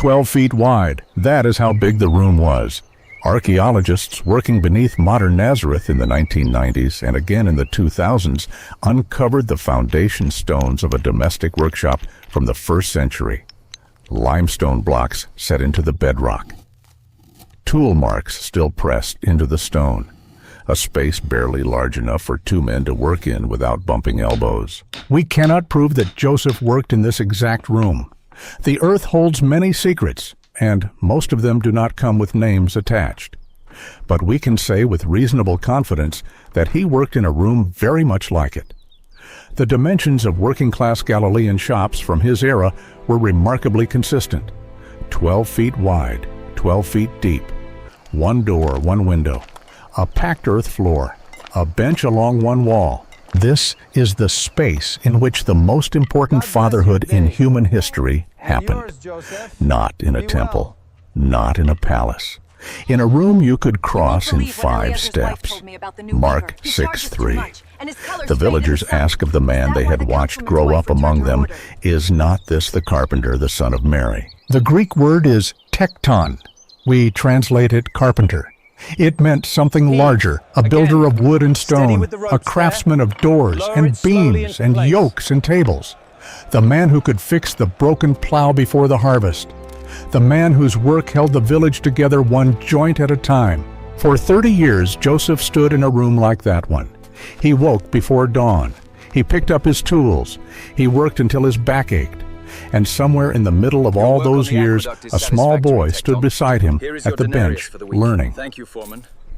12 feet wide. That is how big the room was. Archaeologists working beneath modern Nazareth in the 1990s and again in the 2000s uncovered the foundation stones of a domestic workshop from the 1st century. Limestone blocks set into the bedrock. Tool marks still pressed into the stone. A space barely large enough for 2 men to work in without bumping elbows. We cannot prove that Joseph worked in this exact room. The earth holds many secrets, and most of them do not come with names attached. But we can say with reasonable confidence that he worked in a room very much like it. The dimensions of working-class Galilean shops from his era were remarkably consistent. 12 feet wide, 12 feet deep, 1 door, 1 window, a packed earth floor, a bench along 1 wall. This is the space in which the most important fatherhood in human history happened. Not in a temple, not in a palace. In a room you could cross in 5 steps. Mark 6:3. The villagers ask of the man they had watched grow up among them, "Is not this the carpenter, the son of Mary?" The Greek word is tekton. We translate it carpenter. It meant something larger, a builder of wood and stone, a craftsman of doors and beams and yokes and tables. The man who could fix the broken plow before the harvest. The man whose work held the village together 1 joint at a time. For 30 years, Joseph stood in a room like that one. He woke before dawn. He picked up his tools. He worked until his back ached. And somewhere in the middle of all those years, a small boy stood beside him at the bench, learning.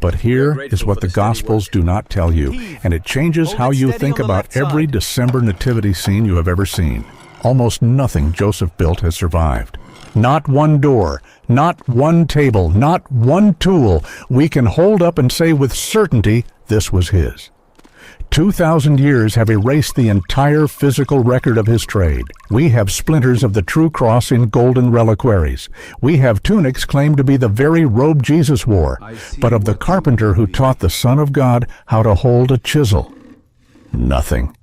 But here is what the Gospels do not tell you, and it changes how you think about every December nativity scene you have ever seen. Almost nothing Joseph built has survived. Not 1 door, not 1 table, not 1 tool we can hold up and say with certainty this was his. 2,000 years have erased the entire physical record of his trade. We have splinters of the true cross in golden reliquaries. We have tunics claimed to be the very robe Jesus wore, but of the carpenter who taught the Son of God how to hold a chisel. Nothing.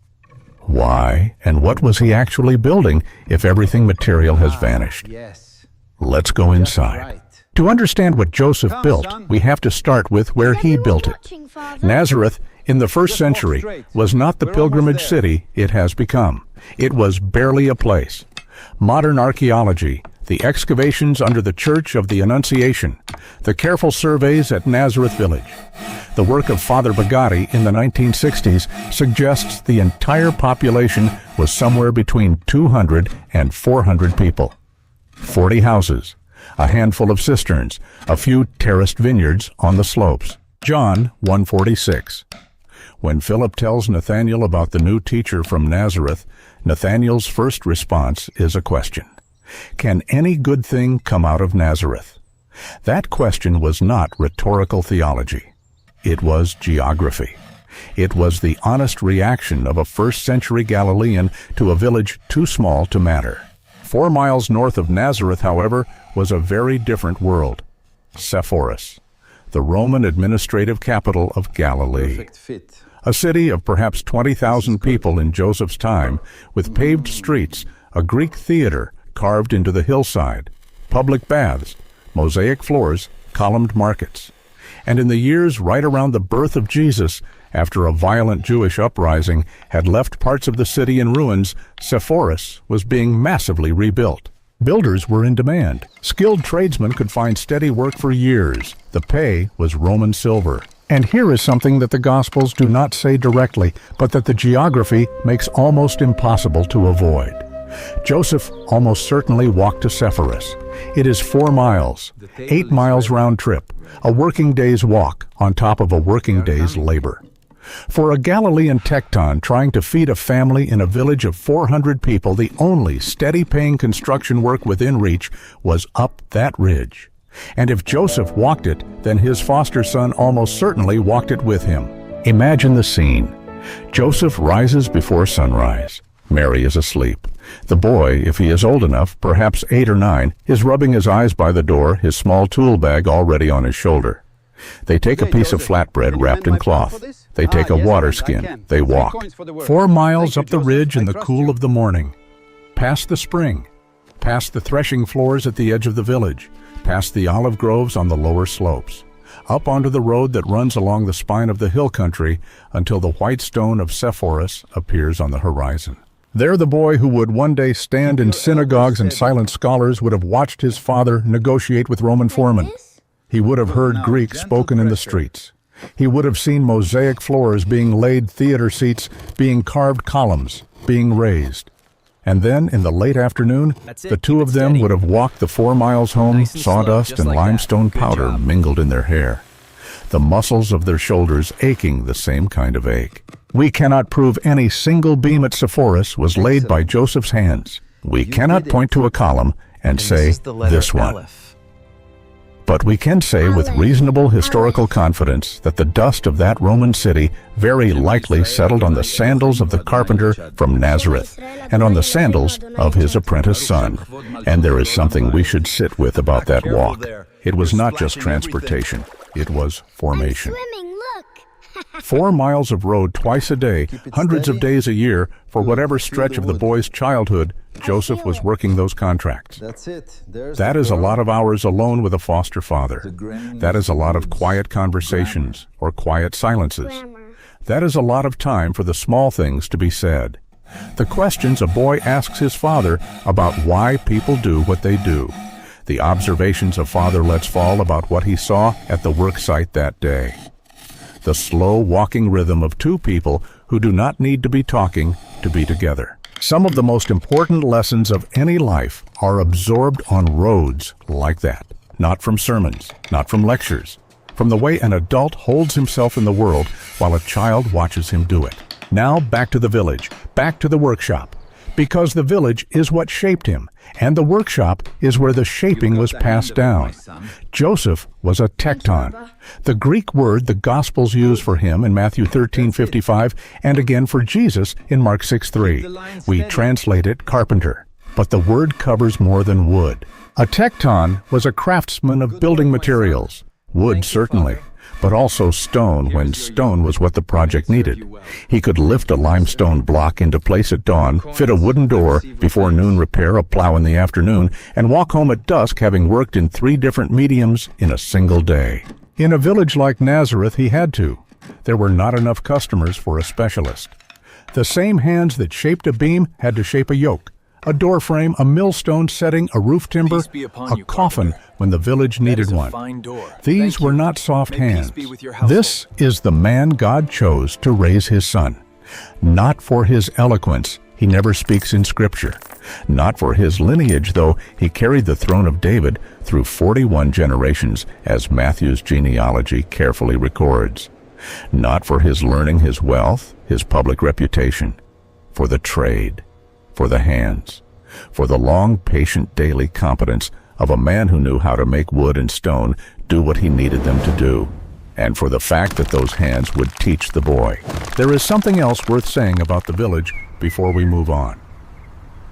Why and what was he actually building if everything material has vanished? Let's go inside. To understand what Joseph built, we have to start with where he built it. Nazareth, in the 1st century, was not the pilgrimage city it has become. It was barely a place. Modern archaeology, the excavations under the Church of the Annunciation, the careful surveys at Nazareth village, the work of Father Bagatti in the 1960s suggests the entire population was somewhere between 200 and 400 people. 40 houses, a handful of cisterns, a few terraced vineyards on the slopes. John 1:46. When Philip tells Nathanael about the new teacher from Nazareth, Nathanael's first response is a question. Can any good thing come out of Nazareth? That question was not rhetorical theology. It was geography. It was the honest reaction of a 1st century Galilean to a village too small to matter. 4 miles north of Nazareth, however, was a very different world. Sepphoris, the Roman administrative capital of Galilee. A city of perhaps 20,000 people in Joseph's time, with paved streets, a Greek theater carved into the hillside, public baths, mosaic floors, columned markets. And in the years right around the birth of Jesus, after a violent Jewish uprising had left parts of the city in ruins, Sepphoris was being massively rebuilt. Builders were in demand. Skilled tradesmen could find steady work for years. The pay was Roman silver. And here is something that the Gospels do not say directly, but that the geography makes almost impossible to avoid. Joseph almost certainly walked to Sepphoris. It is 4 miles, 8 miles round trip, a working day's walk on top of a working day's labor. For a Galilean tekton trying to feed a family in a village of 400 people, the only steady-paying construction work within reach was up that ridge. And if Joseph walked it, then his foster son almost certainly walked it with him. Imagine the scene. Joseph rises before sunrise. Mary is asleep. The boy, if he is old enough, perhaps 8 or 9, is rubbing his eyes by the door, his small tool bag already on his shoulder. They take a piece of flatbread wrapped in cloth. They take a water skin. They walk. 4 miles up the ridge in the cool of the morning. Past the spring. past the threshing floors at the edge of the village, past the olive groves on the lower slopes, up onto the road that runs along the spine of the hill country until the white stone of Sepphoris appears on the horizon. There the boy who would one day stand in synagogues and silent scholars would have watched his father negotiate with Roman foremen. He would have heard Greek spoken in the streets. He would have seen mosaic floors being laid, theater seats being carved, columns being raised. And then, in the late afternoon, the two of them would have walked the 4 miles home, sawdust and limestone powder mingled in their hair, the muscles of their shoulders aching the same kind of ache. We cannot prove any single beam at Sepphoris was laid by Joseph's hands. We cannot point to a column and say, this one. But we can say with reasonable historical confidence that the dust of that Roman city very likely settled on the sandals of the carpenter from Nazareth and on the sandals of his apprentice son. And there is something we should sit with about that walk. It was not just transportation, it was formation. 4 miles of road twice a day, hundreds of days a year, for whatever stretch of the boy's childhood, Joseph was working those contracts. That is a lot of hours alone with a foster father. That is a lot of quiet conversations or quiet silences. That is a lot of time for the small things to be said. The questions a boy asks his father about why people do what they do. The observations a father lets fall about what he saw at the work site that day. The slow walking rhythm of two people who do not need to be talking to be together. Some of the most important lessons of any life are absorbed on roads like that. Not from sermons, not from lectures, from the way an adult holds himself in the world while a child watches him do it. Now back to the village, back to the workshop. Because the village is what shaped him, and the workshop is where the shaping was passed down. Joseph was a tekton, the Greek word the Gospels use for him in Matthew 13:55, and again for Jesus in Mark 6:3. We translate it carpenter, but the word covers more than wood. A tekton was a craftsman of building materials, wood certainly, but also stone when stone was what the project needed. He could lift a limestone block into place at dawn, fit a wooden door, before noon repair a plow in the afternoon, and walk home at dusk having worked in 3 different mediums in a single day. In a village like Nazareth, he had to. There were not enough customers for a specialist. The same hands that shaped a beam had to shape a yoke, a door frame, a millstone setting, a roof timber, a coffin when the village needed one. These were not soft hands. This is the man God chose to raise his son. Not for his eloquence, he never speaks in Scripture. Not for his lineage, though he carried the throne of David through 41 generations, as Matthew's genealogy carefully records. Not for his learning, his wealth, his public reputation. For the trade. For the hands, for the long, patient daily competence of a man who knew how to make wood and stone do what he needed them to do, and for the fact that those hands would teach the boy. There is something else worth saying about the village before we move on.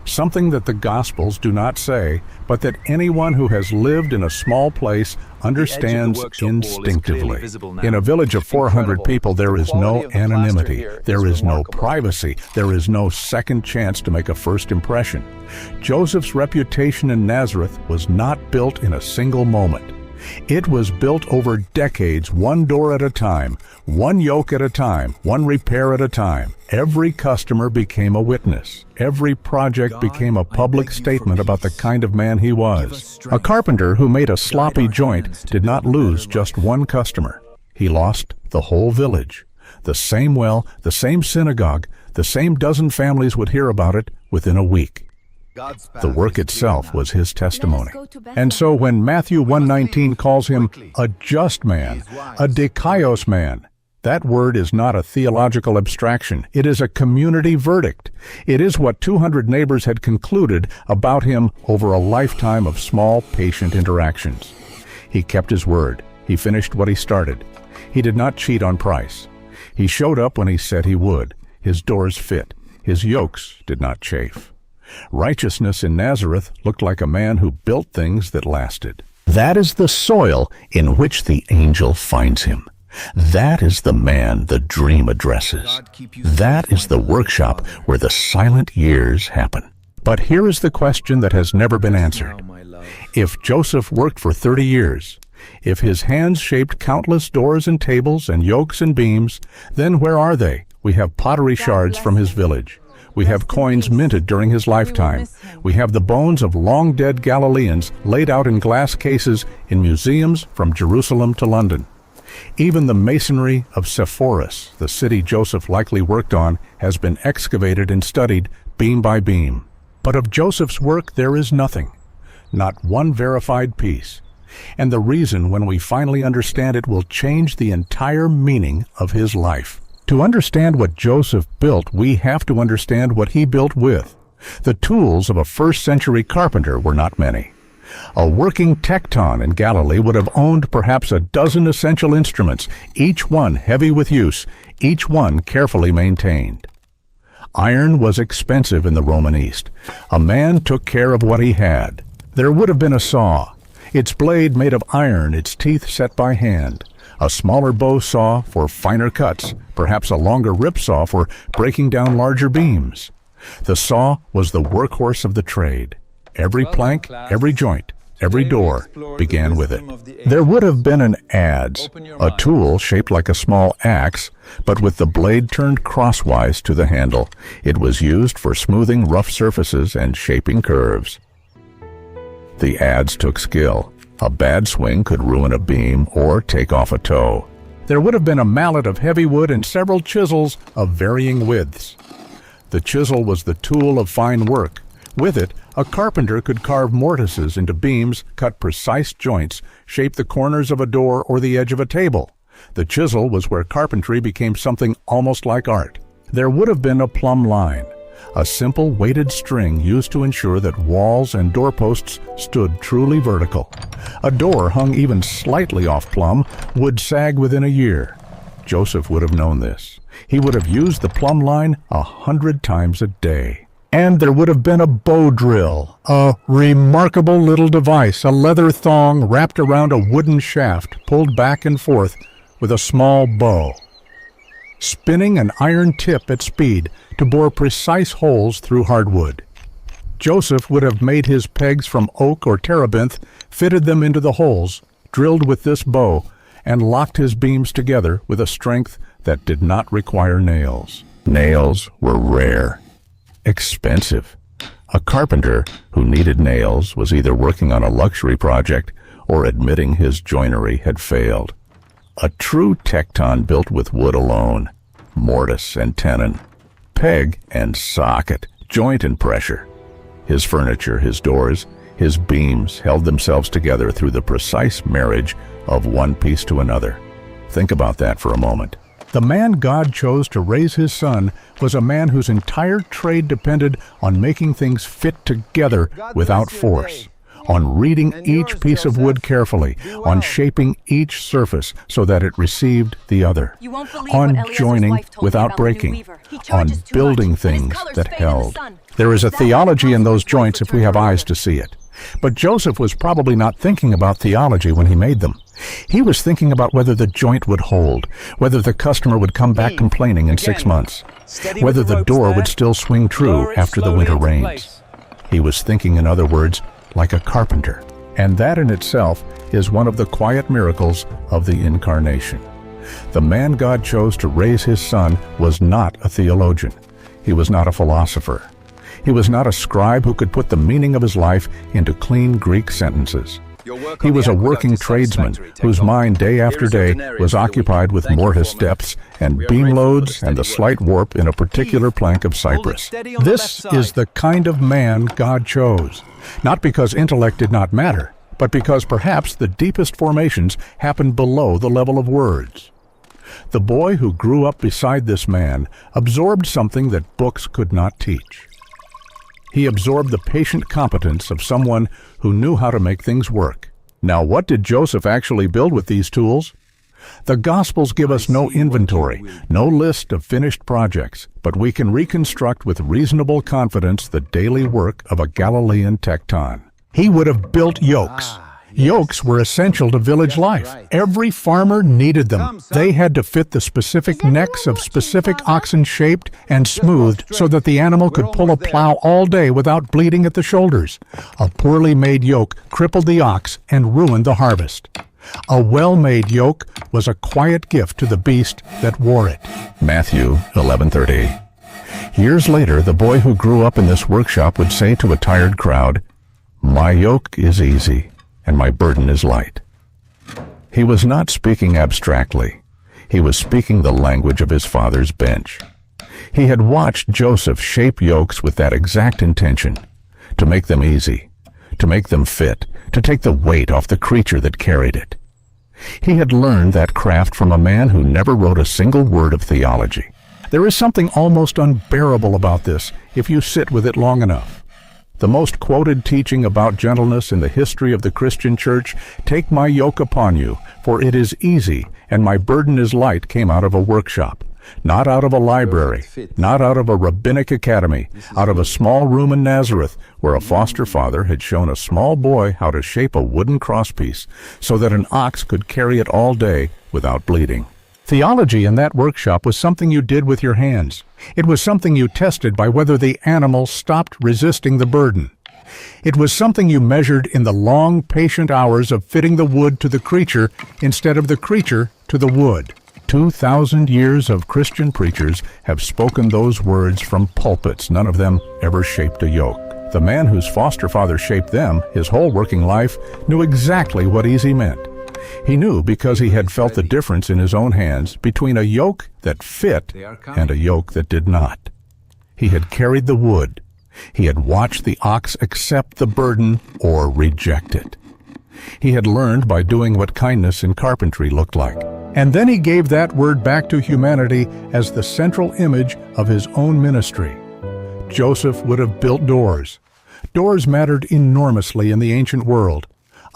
Something that the Gospels do not say, but that anyone who has lived in a small place understands instinctively. In a village of 400 people, there is no anonymity, there is no privacy, there is no second chance to make a first impression. Joseph's reputation in Nazareth was not built in a single moment. It was built over decades, one door at a time, one yoke at a time, one repair at a time. Every customer became a witness. Every project became a public statement about the kind of man he was. A carpenter who made a sloppy joint did not lose just one customer. He lost the whole village. The same well, the same synagogue, the same dozen families would hear about it within a week. The work itself was his testimony. And so when Matthew 1:19 calls him a just man, a dikaios man, that word is not a theological abstraction. It is a community verdict. It is what 200 neighbors had concluded about him over a lifetime of small, patient interactions. He kept his word. He finished what he started. He did not cheat on price. He showed up when he said he would. His doors fit. His yokes did not chafe. Righteousness in Nazareth looked like a man who built things that lasted. That is the soil in which the angel finds him. That is the man the dream addresses. That is the workshop where the silent years happen. But here is the question that has never been answered. If Joseph worked for 30 years, if his hands shaped countless doors and tables and yokes and beams, then where are they? We have pottery shards from his village. We have coins minted during his lifetime. We have the bones of long-dead Galileans laid out in glass cases in museums from Jerusalem to London. Even the masonry of Sepphoris, the city Joseph likely worked on, has been excavated and studied beam by beam. But of Joseph's work there is nothing, not one verified piece. And the reason, when we finally understand it, will change the entire meaning of his life. To understand what Joseph built, we have to understand what he built with. The tools of a first-century carpenter were not many. A working tecton in Galilee would have owned perhaps a dozen essential instruments, each one heavy with use, each one carefully maintained. Iron was expensive in the Roman East. A man took care of what he had. There would have been a saw, its blade made of iron, its teeth set by hand. A smaller bow saw for finer cuts, perhaps a longer rip saw for breaking down larger beams. The saw was the workhorse of the trade. Every plank, every joint, every door began with it. There would have been an adze, a tool shaped like a small axe, but with the blade turned crosswise to the handle. It was used for smoothing rough surfaces and shaping curves. The adze took skill. A bad swing could ruin a beam or take off a toe. There would have been a mallet of heavy wood and several chisels of varying widths. The chisel was the tool of fine work. With it, a carpenter could carve mortises into beams, cut precise joints, shape the corners of a door or the edge of a table. The chisel was where carpentry became something almost like art. There would have been a plumb line, a simple weighted string used to ensure that walls and doorposts stood truly vertical. A door hung even slightly off plumb would sag within a year. Joseph would have known this. He would have used the plumb line 100 times a day. And there would have been a bow drill, a remarkable little device, a leather thong wrapped around a wooden shaft pulled back and forth with a small bow, spinning an iron tip at speed to bore precise holes through hardwood. Joseph would have made his pegs from oak or terebinth, fitted them into the holes, drilled with this bow, and locked his beams together with a strength that did not require nails. Nails were rare, expensive. A carpenter who needed nails was either working on a luxury project or admitting his joinery had failed. A true tecton built with wood alone, mortise and tenon, peg and socket, joint and pressure. His furniture, his doors, his beams held themselves together through the precise marriage of one piece to another. Think about that for a moment. The man God chose to raise his son was a man whose entire trade depended on making things fit together without force, on reading each piece of wood carefully, on shaping each surface so that it received the other, on joining without breaking, on building things that held. There is a theology in those joints if we have eyes to see it. But Joseph was probably not thinking about theology when he made them. He was thinking about whether the joint would hold, whether the customer would come back complaining in 6 months, whether the door would still swing true after the winter rains. He was thinking, in other words, like a carpenter. And that in itself is one of the quiet miracles of the Incarnation. The man God chose to raise his son was not a theologian. He was not a philosopher. He was not a scribe who could put the meaning of his life into clean Greek sentences. He was a working tradesman whose mind day after day was occupied with mortise depths and beam loads and the slight warp in a particular plank of cypress. This is the kind of man God chose, not because intellect did not matter, but because perhaps the deepest formations happened below the level of words. The boy who grew up beside this man absorbed something that books could not teach. He absorbed the patient competence of someone who knew how to make things work. Now, what did Joseph actually build with these tools? The Gospels give us no inventory, no list of finished projects, but we can reconstruct with reasonable confidence the daily work of a Galilean tecton. He would have built yokes. Yokes were essential to village life. Every farmer needed them. They had to fit the specific necks of specific oxen, shaped and smoothed so that the animal could pull a plow all day without bleeding at the shoulders. A poorly made yoke crippled the ox and ruined the harvest. A well-made yoke was a quiet gift to the beast that wore it. Matthew 11:30. Years later, the boy who grew up in this workshop would say to a tired crowd, "My yoke is easy, and my burden is light." He was not speaking abstractly. He was speaking the language of his father's bench. He had watched Joseph shape yokes with that exact intention, to make them easy, to make them fit, to take the weight off the creature that carried it. He had learned that craft from a man who never wrote a single word of theology. There is something almost unbearable about this if you sit with it long enough. The most quoted teaching about gentleness in the history of the Christian church, "Take my yoke upon you, for it is easy, and my burden is light," came out of a workshop, not out of a library, not out of a rabbinic academy, out of a small room in Nazareth, where a foster father had shown a small boy how to shape a wooden crosspiece so that an ox could carry it all day without bleeding. Theology in that workshop was something you did with your hands. It was something you tested by whether the animal stopped resisting the burden. It was something you measured in the long, patient hours of fitting the wood to the creature instead of the creature to the wood. 2,000 years of Christian preachers have spoken those words from pulpits. None of them ever shaped a yoke. The man whose foster father shaped them, his whole working life, knew exactly what easy meant. He knew because he had felt the difference in his own hands between a yoke that fit and a yoke that did not. He had carried the wood. He had watched the ox accept the burden or reject it. He had learned by doing what kindness in carpentry looked like. And then he gave that word back to humanity as the central image of his own ministry. Joseph would have built doors. Doors mattered enormously in the ancient world.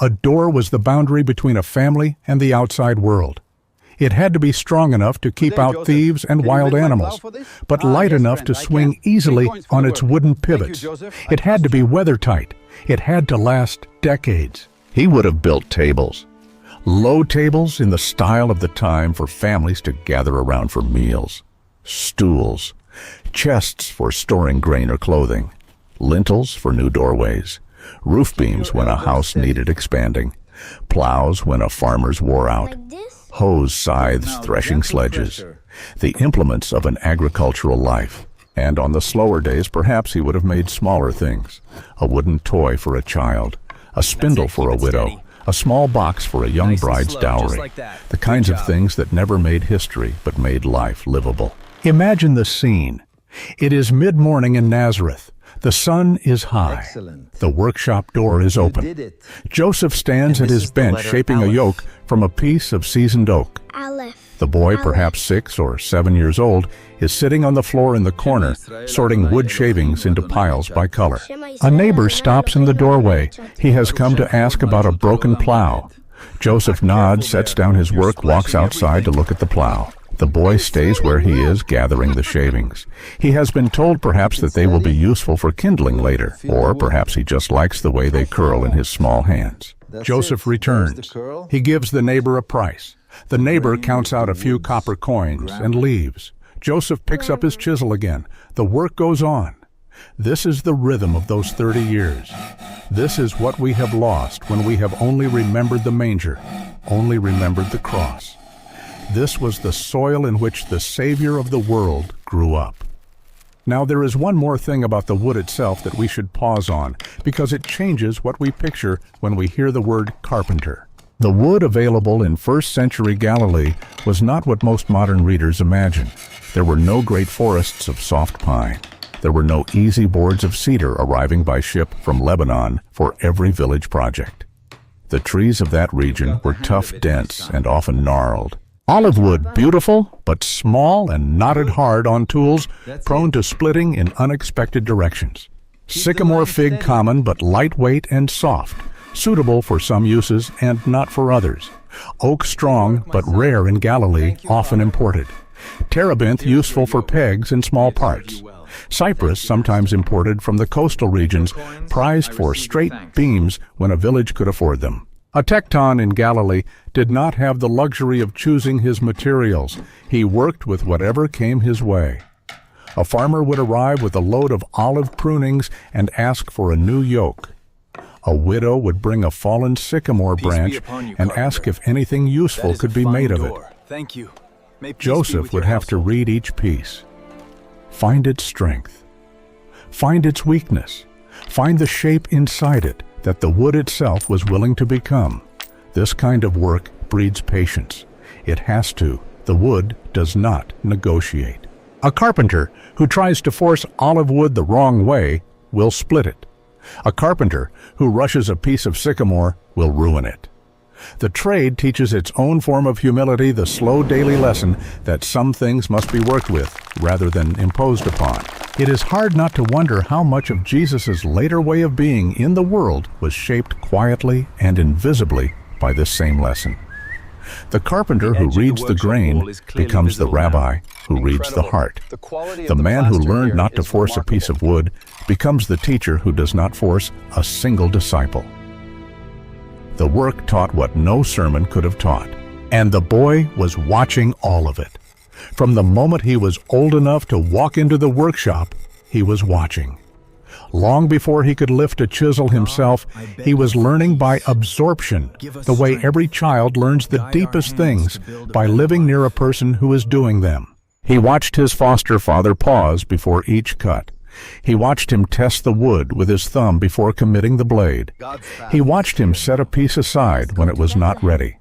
A door was the boundary between a family and the outside world. It had to be strong enough to keep out thieves and wild animals, but light enough to swing easily on its wooden pivots. It had to be weather-tight. It had to last decades. He would have built tables. Low tables in the style of the time for families to gather around for meals. Stools. Chests for storing grain or clothing. Lintels for new doorways. Roof beams when a house needed expanding. Plows when a farmer's wore out. Hoes, scythes, threshing sledges. The implements of an agricultural life. And on the slower days, perhaps he would have made smaller things. A wooden toy for a child. A spindle for a widow. A small box for a young bride's dowry. The kinds of things that never made history, but made life livable. Imagine the scene. It is mid-morning in Nazareth. The sun is high. The workshop door is open. Joseph stands at his bench shaping a yoke from a piece of seasoned oak. The boy, perhaps 6 or 7 years old, is sitting on the floor in the corner, sorting wood shavings into piles by color. A neighbor stops in the doorway. He has come to ask about a broken plow. Joseph nods, sets down his work, walks outside to look at the plow. The boy stays where he is, gathering the shavings. He has been told perhaps that they will be useful for kindling later, or perhaps he just likes the way they curl in his small hands. Joseph returns. He gives the neighbor a price. The neighbor counts out a few copper coins and leaves. Joseph picks up his chisel again. The work goes on. This is the rhythm of those 30 years. This is what we have lost when we have only remembered the manger, only remembered the cross. This was the soil in which the Savior of the world grew up. Now there is one more thing about the wood itself that we should pause on, because it changes what we picture when we hear the word carpenter. The wood available in first-century Galilee was not what most modern readers imagine. There were no great forests of soft pine. There were no easy boards of cedar arriving by ship from Lebanon for every village project. The trees of that region were tough, dense, and often gnarled. Olive wood, beautiful, but small and knotted hard on tools, prone to splitting in unexpected directions. Sycamore fig common, but lightweight and soft, suitable for some uses and not for others. Oak strong, but rare in Galilee, often imported. Terebinth useful for pegs and small parts. Cypress, sometimes imported from the coastal regions, prized for straight beams when a village could afford them. A tecton in Galilee did not have the luxury of choosing his materials. He worked with whatever came his way. A farmer would arrive with a load of olive prunings and ask for a new yoke. A widow would bring a fallen sycamore branch and ask if anything useful could be made of it. Thank you. Joseph would have to read each piece, find its strength, find its weakness, find the shape inside it that the wood itself was willing to become. This kind of work breeds patience. It has to. The wood does not negotiate. A carpenter who tries to force olive wood the wrong way will split it. A carpenter who rushes a piece of sycamore will ruin it. The trade teaches its own form of humility, the slow daily lesson that some things must be worked with rather than imposed upon. It is hard not to wonder how much of Jesus' later way of being in the world was shaped quietly and invisibly by this same lesson. The carpenter who reads the grain becomes the rabbi who reads the heart. The man who learned not to force a piece of wood becomes the teacher who does not force a single disciple. The work taught what no sermon could have taught, and the boy was watching all of it. From the moment he was old enough to walk into the workshop, he was watching. Long before he could lift a chisel himself, he was learning by absorption, the way every child learns the deepest things, by living near a person who is doing them. He watched his foster father pause before each cut. He watched him test the wood with his thumb before committing the blade. He watched him set a piece aside when it was not ready.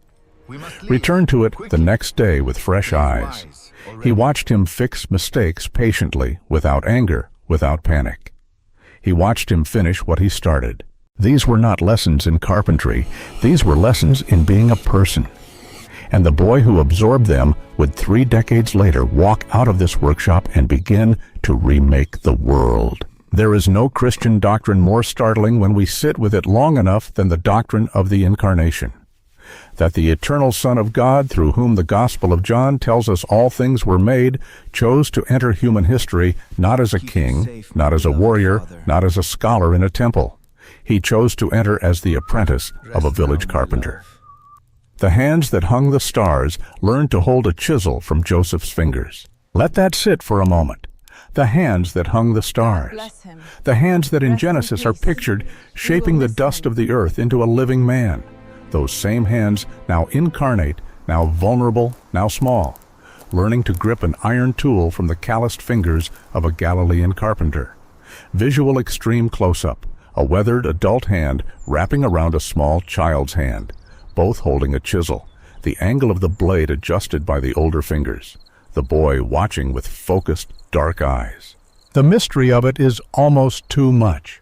Return to it the next day with fresh eyes. He watched him fix mistakes patiently, without anger, without panic. He watched him finish what he started. These were not lessons in carpentry. These were lessons in being a person. And the boy who absorbed them would 3 decades later walk out of this workshop and begin to remake the world. There is no Christian doctrine more startling when we sit with it long enough than the doctrine of the Incarnation. That the eternal Son of God, through whom the Gospel of John tells us all things were made, chose to enter human history not as a king, not as a warrior, not as a scholar in a temple. He chose to enter as the apprentice of a village carpenter. The hands that hung the stars learned to hold a chisel from Joseph's fingers. Let that sit for a moment. The hands that hung the stars. The hands that in Genesis are pictured shaping the dust of the earth into a living man. Those same hands, now incarnate, now vulnerable, now small, learning to grip an iron tool from the calloused fingers of a Galilean carpenter. Visual extreme close-up, a weathered adult hand wrapping around a small child's hand, both holding a chisel, the angle of the blade adjusted by the older fingers, the boy watching with focused, dark eyes. The mystery of it is almost too much.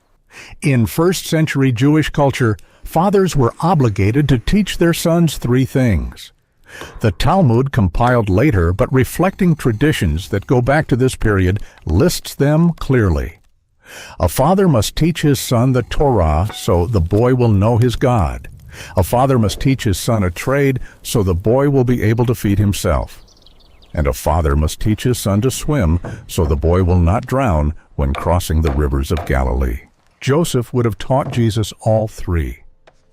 In first-century Jewish culture, fathers were obligated to teach their sons 3 things. The Talmud, compiled later but reflecting traditions that go back to this period, lists them clearly. A father must teach his son the Torah so the boy will know his God. A father must teach his son a trade so the boy will be able to feed himself. And a father must teach his son to swim so the boy will not drown when crossing the rivers of Galilee. Joseph would have taught Jesus all 3.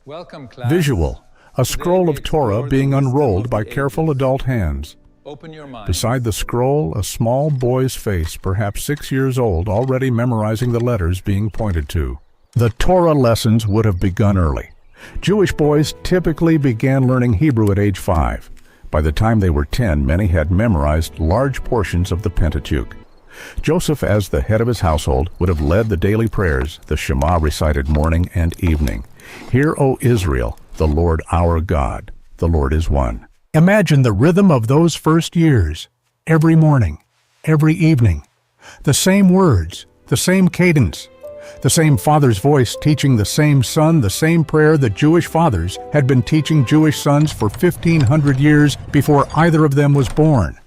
Welcome, class. Visual, a scroll of Torah being unrolled by careful adult hands. Open your mind. Beside the scroll, a small boy's face, perhaps 6 years old, already memorizing the letters being pointed to. The Torah lessons would have begun early. Jewish boys typically began learning Hebrew at age 5. By the time they were 10, many had memorized large portions of the Pentateuch. Joseph, as the head of his household, would have led the daily prayers, the Shema recited morning and evening. Hear, O Israel, the Lord our God, the Lord is one. Imagine the rhythm of those first years. Every morning, every evening. The same words, the same cadence. The same father's voice teaching the same son the same prayer that Jewish fathers had been teaching Jewish sons for 1,500 years before either of them was born.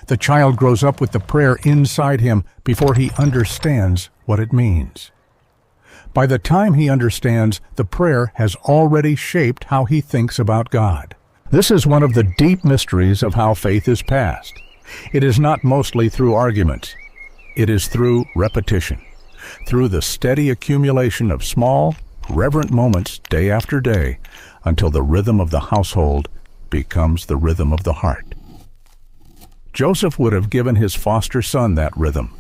The child grows up with the prayer inside him before he understands what it means. By the time he understands, the prayer has already shaped how he thinks about God. This is one of the deep mysteries of how faith is passed. It is not mostly through arguments. It is through repetition. Through the steady accumulation of small, reverent moments day after day, until the rhythm of the household becomes the rhythm of the heart. Joseph would have given his foster son that rhythm.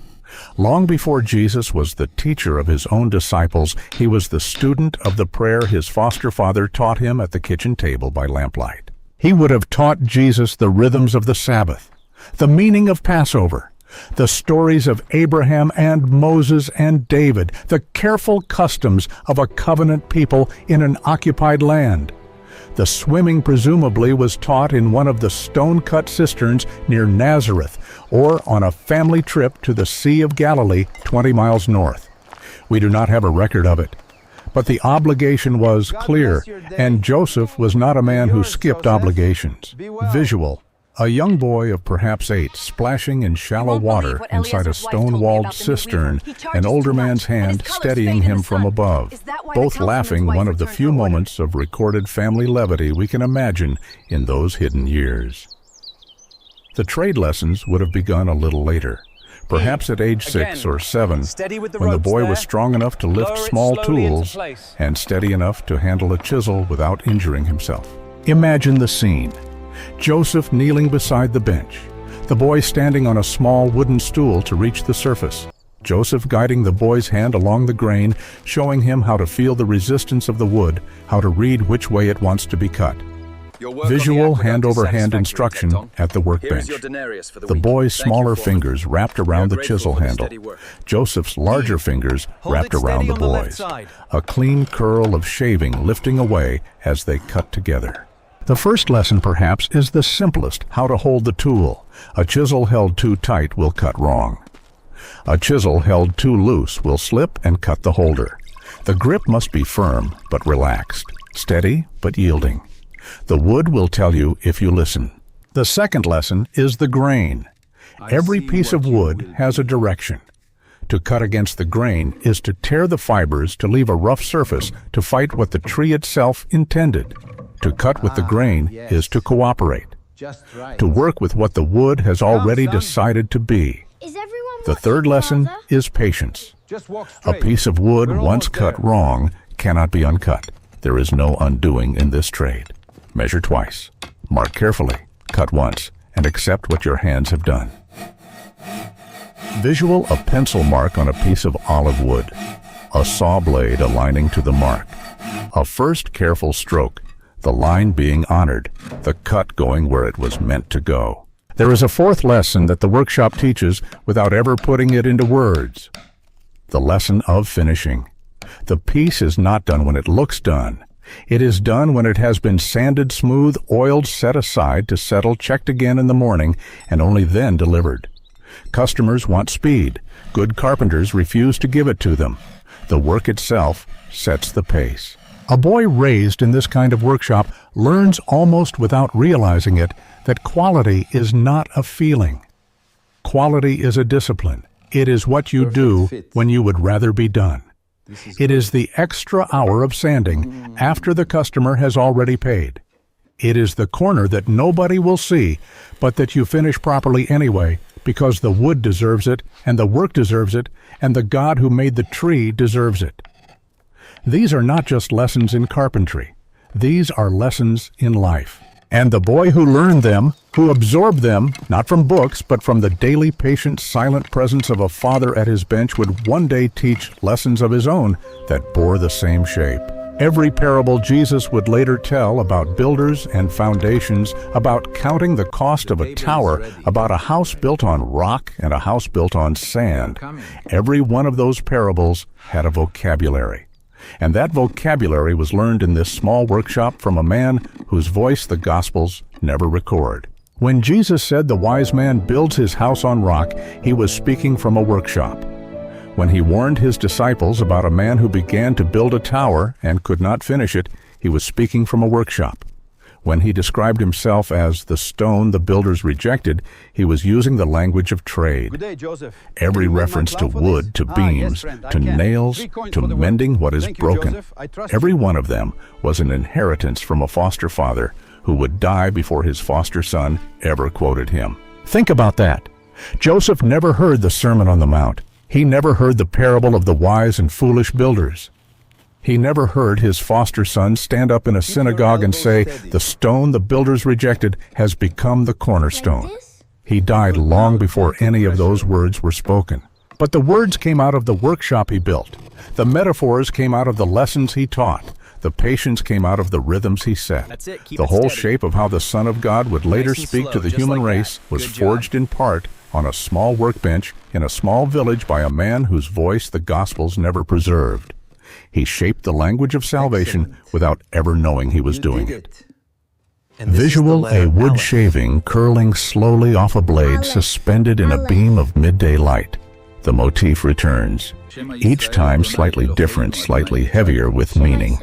Long before Jesus was the teacher of his own disciples, he was the student of the prayer his foster father taught him at the kitchen table by lamplight. He would have taught Jesus the rhythms of the Sabbath, the meaning of Passover, the stories of Abraham and Moses and David, the careful customs of a covenant people in an occupied land. The swimming presumably was taught in one of the stone-cut cisterns near Nazareth, or on a family trip to the Sea of Galilee 20 miles north. We do not have a record of it, but the obligation was clear, and Joseph was not a man who skipped obligations. Visual: a young boy of perhaps 8 splashing in shallow water inside a stone-walled cistern, an older man's hand steadying him from above, both laughing, one of the few moments of recorded family levity we can imagine in those hidden years. The trade lessons would have begun a little later, perhaps at age 6 or 7, when the boy was strong enough to lift small tools and steady enough to handle a chisel without injuring himself. Imagine the scene. Joseph kneeling beside the bench, the boy standing on a small wooden stool to reach the surface. Joseph guiding the boy's hand along the grain, showing him how to feel the resistance of the wood, how to read which way it wants to be cut. Visual hand-over-hand instruction at the workbench. The boy's smaller fingers wrapped around the chisel handle. Joseph's larger fingers wrapped around the boy's. A clean curl of shaving lifting away as they cut together. The first lesson, perhaps, is the simplest: how to hold the tool. A chisel held too tight will cut wrong. A chisel held too loose will slip and cut the holder. The grip must be firm but relaxed, steady but yielding. The wood will tell you if you listen. The second lesson is the grain. Every piece of wood has a direction. To cut against the grain is to tear the fibers to leave a rough surface to fight what the tree itself intended. To cut with the grain is to cooperate, to work with what the wood has already decided to be. The third lesson is patience. A piece of wood once cut wrong cannot be uncut. There is no undoing in this trade. Measure twice, mark carefully, cut once, and accept what your hands have done. Visual: a pencil mark on a piece of olive wood, a saw blade aligning to the mark, a first careful stroke, the line being honored, the cut going where it was meant to go. There is a fourth lesson that the workshop teaches without ever putting it into words. The lesson of finishing. The piece is not done when it looks done. It is done when it has been sanded smooth, oiled, set aside to settle, checked again in the morning, and only then delivered. Customers want speed. Good carpenters refuse to give it to them. The work itself sets the pace. A boy raised in this kind of workshop learns almost without realizing it that quality is not a feeling. Quality is a discipline. It is what you do when you would rather be done. It is the extra hour of sanding after the customer has already paid. It is the corner that nobody will see, but that you finish properly anyway, because the wood deserves it, and the work deserves it, and the God who made the tree deserves it. These are not just lessons in carpentry. These are lessons in life. And the boy who learned them, who absorbed them, not from books, but from the daily patient, silent presence of a father at his bench, would one day teach lessons of his own that bore the same shape. Every parable Jesus would later tell about builders and foundations, about counting the cost of a tower, about a house built on rock and a house built on sand. Every one of those parables had a vocabulary. And that vocabulary was learned in this small workshop from a man whose voice the Gospels never record. When Jesus said the wise man builds his house on rock, he was speaking from a workshop. When he warned his disciples about a man who began to build a tower and could not finish it, he was speaking from a workshop. When he described himself as the stone the builders rejected, he was using the language of trade. Good day, Joseph. Every reference to wood, to beams, to nails, to mending what is broken, every one of them was an inheritance from a foster father who would die before his foster son ever quoted him. Think about that. Joseph never heard the Sermon on the Mount. He never heard the parable of the wise and foolish builders. He never heard his foster son stand up in a synagogue and say, "The stone the builders rejected has become the cornerstone." He died long before any of those words were spoken. But the words came out of the workshop he built. The metaphors came out of the lessons he taught. The patience came out of the rhythms he set. The whole shape of how the Son of God would later speak to the human race was forged in part on a small workbench in a small village by a man whose voice the Gospels never preserved. He shaped the language of salvation without ever knowing he was doing it. Visual, a wood shaving curling slowly off a blade suspended in a beam of midday light. The motif returns, each time slightly different, slightly heavier with meaning.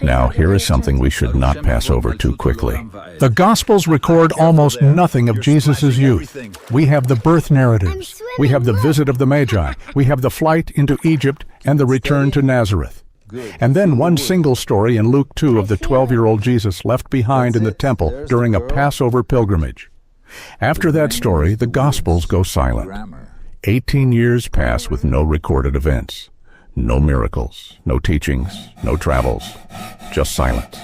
Now, here is something we should not pass over too quickly. The Gospels record almost nothing of Jesus' youth. We have the birth narratives. We have the visit of the Magi. We have the flight into Egypt and the return to Nazareth. And then one single story in Luke 2 of the 12-year-old Jesus left behind in the temple during a Passover pilgrimage. After that story, the Gospels go silent. 18 years pass with no recorded events. No miracles, no teachings, no travels, just silence.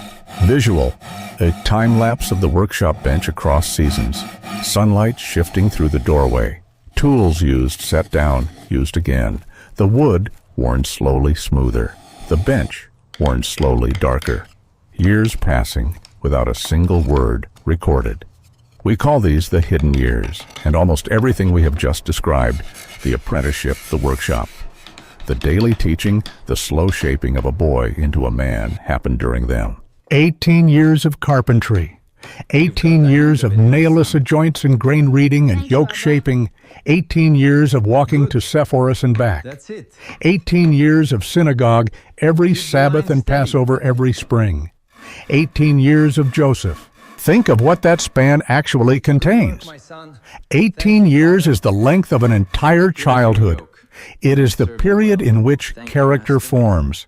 Visual, a time-lapse of the workshop bench across seasons. Sunlight shifting through the doorway. Tools used, set down, used again. The wood worn slowly smoother. The bench worn slowly darker. Years passing without a single word recorded. We call these the hidden years, and almost everything we have just described, the apprenticeship, the workshop, the daily teaching, the slow shaping of a boy into a man happened during them. 18 years of carpentry, 18 years of nailless joints and grain reading and yoke shaping, 18 years of walking to Sepphoris and back, 18 years of synagogue every Sabbath and Passover every spring, 18 years of Joseph. Think of what that span actually contains. 18 years is the length of an entire childhood. It is the period in which character forms.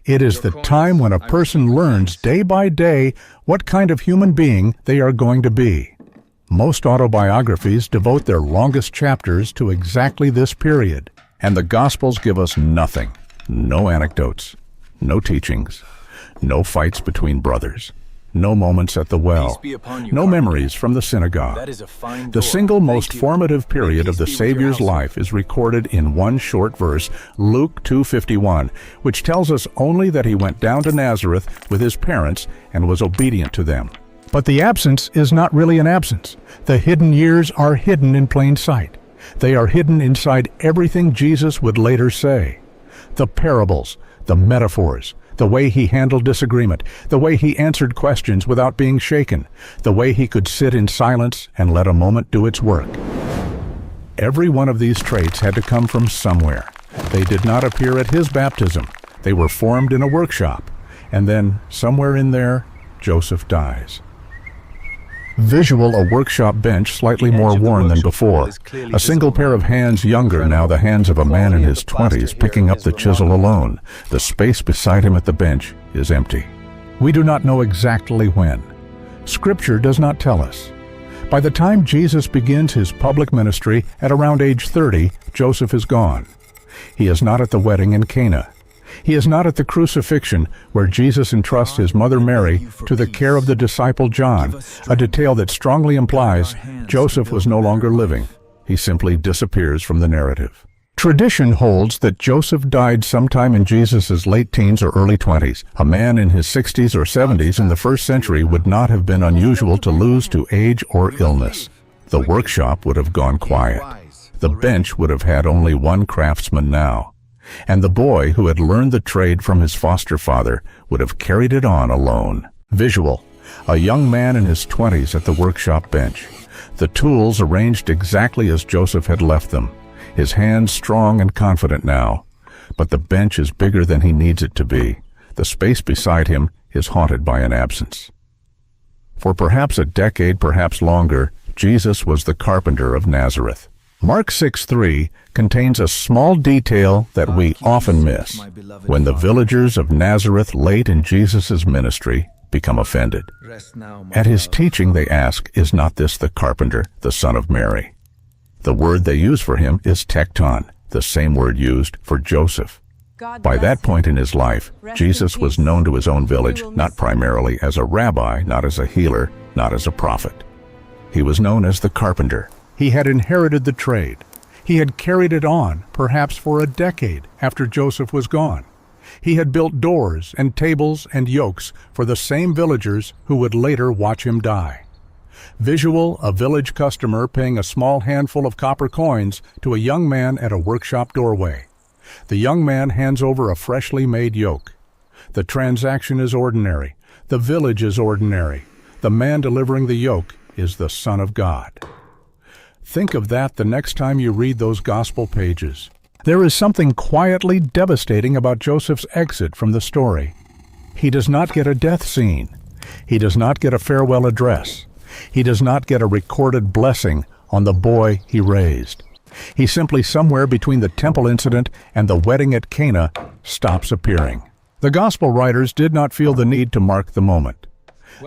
It is the time when a person learns day by day what kind of human being they are going to be. Most autobiographies devote their longest chapters to exactly this period, and the Gospels give us nothing. No anecdotes, no teachings, no fights between brothers. No moments at the well, no memories from the synagogue. The single most formative period of the Savior's life is recorded in one short verse, Luke 2:51, which tells us only that he went down to Nazareth with his parents and was obedient to them. But the absence is not really an absence. The hidden years are hidden in plain sight. They are hidden inside everything Jesus would later say. The parables, the metaphors, the way he handled disagreement, the way he answered questions without being shaken, the way he could sit in silence and let a moment do its work. Every one of these traits had to come from somewhere. They did not appear at his baptism. They were formed in a workshop. And then, somewhere in there, Joseph dies. Visual, a workshop bench slightly more worn than before. A single pair of hands younger, now the hands of a man in his 20s, picking up the chisel alone. The space beside him at the bench is empty. We do not know exactly when. Scripture does not tell us. By the time Jesus begins his public ministry at around age 30, Joseph is gone. He is not at the wedding in Cana. He is not at the crucifixion, where Jesus entrusts his mother Mary to the care of the disciple John, a detail that strongly implies Joseph was no longer living. He simply disappears from the narrative. Tradition holds that Joseph died sometime in Jesus' late teens or early 20s. A man in his 60s or 70s in the first century would not have been unusual to lose to age or illness. The workshop would have gone quiet. The bench would have had only one craftsman now. And the boy who had learned the trade from his foster father would have carried it on alone. Visual, a young man in his 20s at the workshop bench. The tools arranged exactly as Joseph had left them. His hands strong and confident now. But the bench is bigger than he needs it to be. The space beside him is haunted by an absence. For perhaps a decade, perhaps longer, Jesus was the carpenter of Nazareth. Mark 6:3 contains a small detail that we often miss when the villagers of Nazareth late in Jesus' ministry become offended. At his teaching they ask, "Is not this the carpenter, the son of Mary?" The word they use for him is tekton, the same word used for Joseph. By that point in his life, Jesus was known to his own village, not primarily as a rabbi, not as a healer, not as a prophet. He was known as the carpenter. He had inherited the trade. He had carried it on, perhaps for a decade after Joseph was gone. He had built doors and tables and yokes for the same villagers who would later watch him die. Visual, a village customer paying a small handful of copper coins to a young man at a workshop doorway. The young man hands over a freshly made yoke. The transaction is ordinary. The village is ordinary. The man delivering the yoke is the Son of God. Think of that the next time you read those gospel pages. There is something quietly devastating about Joseph's exit from the story. He does not get a death scene. He does not get a farewell address. He does not get a recorded blessing on the boy he raised. He simply, somewhere between the temple incident and the wedding at Cana, stops appearing. The gospel writers did not feel the need to mark the moment.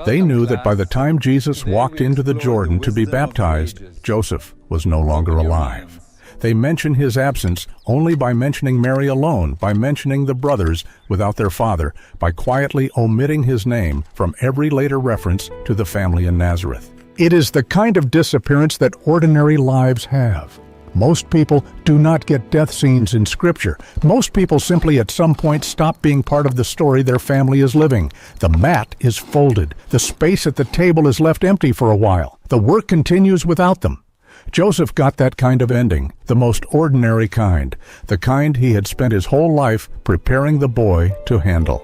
They knew that by the time Jesus walked into the Jordan to be baptized, Joseph was no longer alive. They mention his absence only by mentioning Mary alone, by mentioning the brothers without their father, by quietly omitting his name from every later reference to the family in Nazareth. It is the kind of disappearance that ordinary lives have. Most people do not get death scenes in Scripture. Most people simply at some point stop being part of the story their family is living. The mat is folded. The space at the table is left empty for a while. The work continues without them. Joseph got that kind of ending, the most ordinary kind, the kind he had spent his whole life preparing the boy to handle.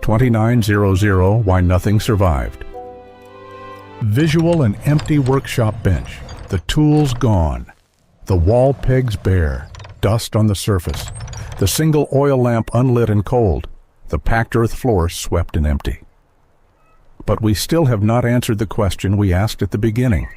2900 Why Nothing Survived. Visual, an empty workshop bench, the tools gone. The wall pegs bare, dust on the surface, the single oil lamp unlit and cold, the packed earth floor swept and empty. But we still have not answered the question we asked at the beginning.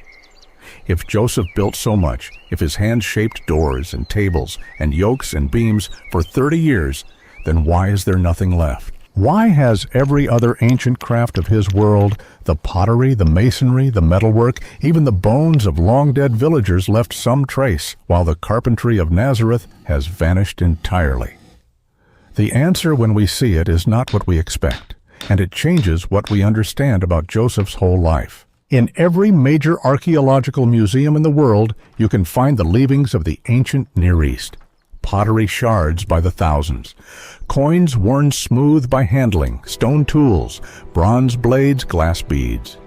If Joseph built so much, if his hands shaped doors and tables and yokes and beams for 30 years, then why is there nothing left? Why has every other ancient craft of his world, the pottery, the masonry, the metalwork, even the bones of long-dead villagers left some trace, while the carpentry of Nazareth has vanished entirely? The answer when we see it is not what we expect, and it changes what we understand about Joseph's whole life. In every major archaeological museum in the world, you can find the leavings of the ancient Near East. Pottery shards by the thousands, coins worn smooth by handling, stone tools, bronze blades, glass beads.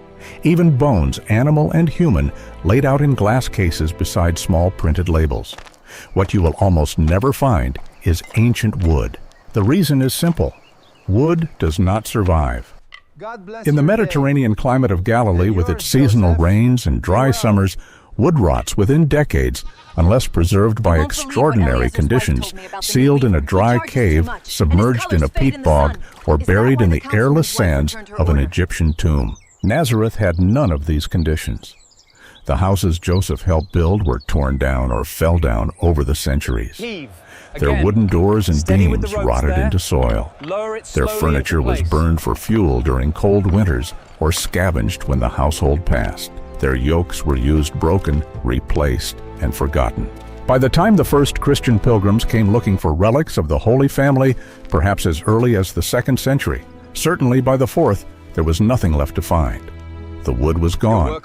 Even bones, animal and human, laid out in glass cases beside small printed labels. What you will almost never find is ancient wood. The reason is simple. Wood does not survive. In the Mediterranean climate of Galilee, with its seasonal rains and dry summers, wood rots within decades, unless preserved by extraordinary conditions, sealed in a dry cave, submerged in a peat bog, or buried in the airless sands of an Egyptian tomb. Nazareth had none of these conditions. The houses Joseph helped build were torn down or fell down over the centuries. Their wooden doors and beams rotted into soil. Their furniture was burned for fuel during cold winters or scavenged when the household passed. Their yokes were used broken, replaced, and forgotten. By the time the first Christian pilgrims came looking for relics of the Holy Family, perhaps as early as the 2nd century, certainly by the 4th, there was nothing left to find. The wood was gone.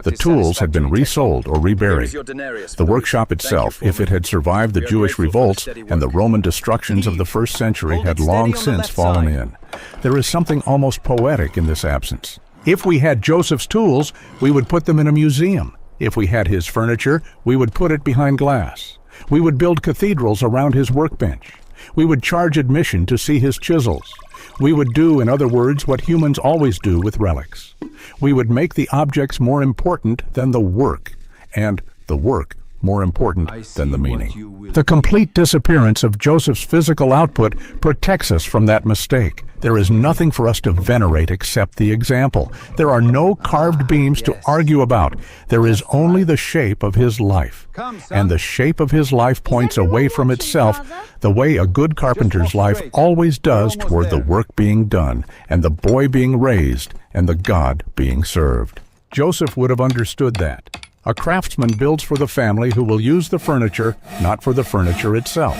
The tools had been resold or reburied. The workshop itself, if it had survived the Jewish revolts and the Roman destructions of the 1st century, had long since fallen in. There is something almost poetic in this absence. If we had Joseph's tools, we would put them in a museum. If we had his furniture, we would put it behind glass. We would build cathedrals around his workbench. We would charge admission to see his chisels. We would do, in other words, what humans always do with relics. We would make the objects more important than the work, and the work more important than the meaning. The complete disappearance of Joseph's physical output protects us from that mistake. There is nothing for us to venerate except the example. There are no carved beams to argue about. There is only the shape of his life. And the shape of his life points away from itself, the way a good carpenter's life always does, toward the work being done, and the boy being raised, and the God being served. Joseph would have understood that. A craftsman builds for the family who will use the furniture, not for the furniture itself.